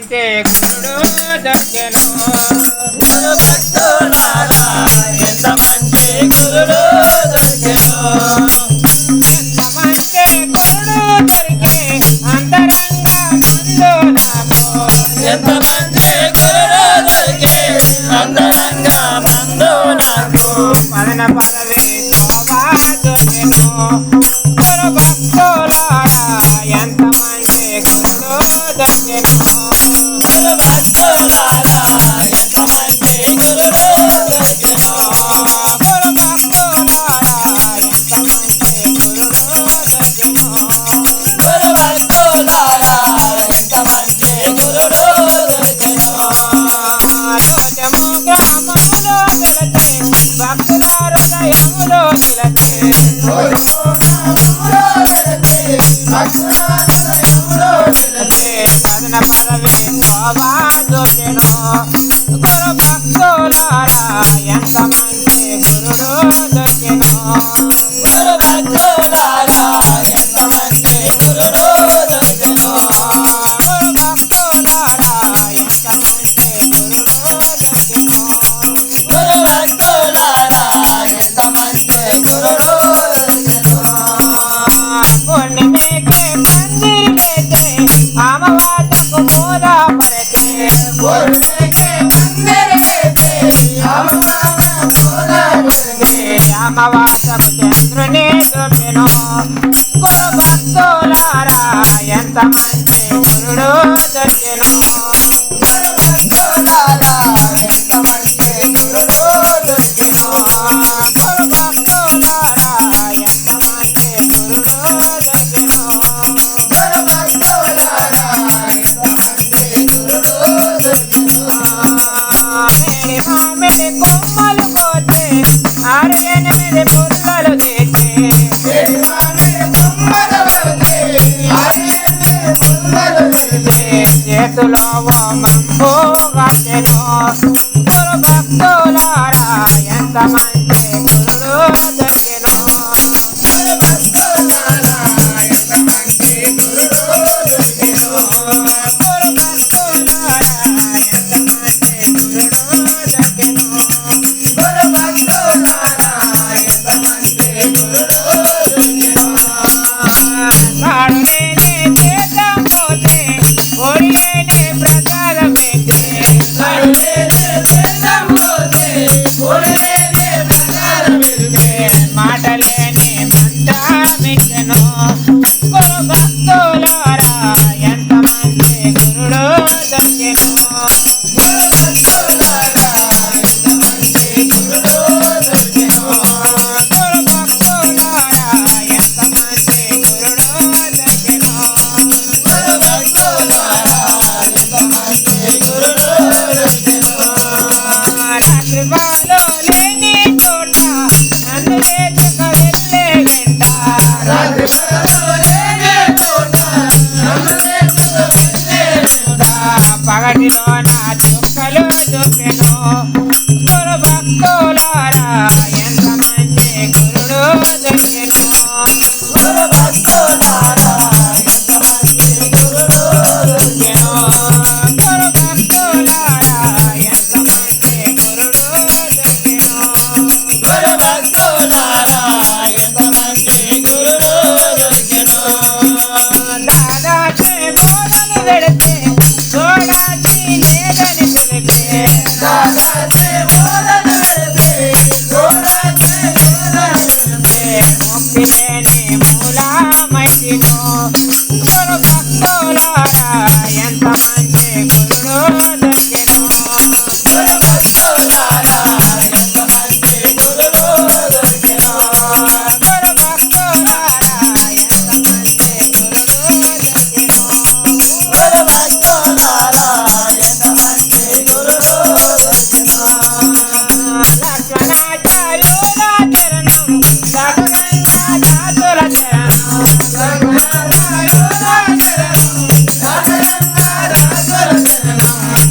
మంచి గురుడు దొరికెను గురు భక్తులారా ఎంత మంచి గురుడు దొరికెను ఎంత మంచి గురుడు దొరికే అంతరంగా ముందు నాకు ఎంత మంచి గురుడు దొరికే అంతరంగా మందు నాకు పదన పదవి శోభా దొరికెను గురు భక్తులారా ఎంత మంచి గురుడు దొరికెను గురు భక్తులారా ఎంత మంచి గురుడు దొరికెను గురు భక్తులారా ఎంత మంచి గురుడు దొరికెను గురు భక్తులారా ఎంత మంచి గురుడు దొరికెను రోజము గ్రామములో వెళతే భక్తుల హృదయములో నిలతే పదన పదవి శోభా దొరికెను గురు భక్తులారా ఎంత మంచి గురుడు దొరికెను గురు భక్తులారా ఎంత మంచి గురుడు దొరికెను గురు భక్తులారా ఎంత మంచి గురుడు దొరికెను గురు భక్తులారా ఎంత మంచి గురుడు దొరికెను పూర్ణిమేకే పందిరిలేతే అమావాస్యకు పూల పడతే పూర్ణిమకే పందిరిలేతే అమావాస్యకు చంద్రుని చూపెను గురు భక్తులారా ఎంత మంచి గురుడు దొరికెను గురు భక్తులారా ఎంత మంచి గురుడు దొరికెను గురు భక్తులారా ఎంత మంచి గురుడు దొరికెను గురు భక్తులారా ఎంత మంచి గురుడు దొరికెను మేడి మామిడి కొమ్మలు కోతే 6 8 పుల్లలు తెచ్చే చేతులో మంపు కట్టెను గురు భక్తులారా ఎంత మంచి గురుడు దొరికెను గురు భక్తులారా ఎంత మంచి గురుడు దొరికెను గురు భక్తులారా ఎంత మంచి గురుడు దొరికెను గురు భక్తులారా ఎంత మంచి గురుడు దొరికెను కాడు లేని చేతం పోతే ఒడి లేని ప్రసాదం పెట్టే మాట లేని మంత్రమిచ్చెను గురు భక్తులారా ఎంత మంచి గురుడు దొరికెను గురు భక్తులారా ఎంత మంచి గురుడు దొరికెను గురు భక్తులారా ఎంత మంచి గురుడు దొరికెను గురు భక్తులారా ఎంత మంచి గురుడు దొరికెను రాత్రి బాలో లేని చోట నన్ను లేచక వెళ్ళే వెంట రాత్రి పగలు లేని చోట నన్ను లేచుకు వెళ్ళే వెంట పగటిలో నా చుక్కలు చూపెను గురు భక్తులారా ఎంత మంచి గురుడు దొరికెను గురు భక్తులారా ఎంత మంచి గురుడు దొరికెను గురు భక్తులారా ఎంత మంచి గురుడు దొరికెను గురు భక్తులారా ఎంత మంచి గురుడు దొరికెను దాదాపు బోధలు పెడితే చూడాల్సి లేదని తెలిపే దాదాతే బోధన వెళ్తే గోడాతే బోధన వెళ్తే ముక్తి లేని మూలమైతిను గురు భక్తులారా ఎంత మంచి గురుడు దొరికెను గురు భక్తులారా ఎంత మంచి గురుడు దొరికెను గురు భక్తులారా ఎంత మంచి గురుడు దొరికెను గురు భక్తులారా ఎంత మంచి గురుడు దొరికెను లక్ష్మణాచార్యుల చరణం సగుణంగా దాసుల చరణం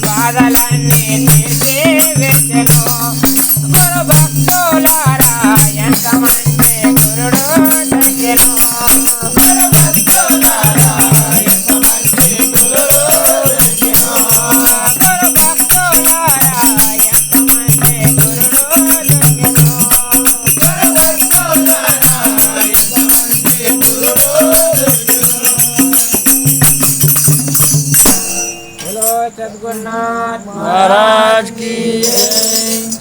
బాధలన్నీ తీర్చి వెచ్చను గురు భక్తులారా ఎంత మంచి గురుడు దొరికెను గురు భక్తులారా ఎంత మంచి గురుడు దొరికెను महाराज की जय.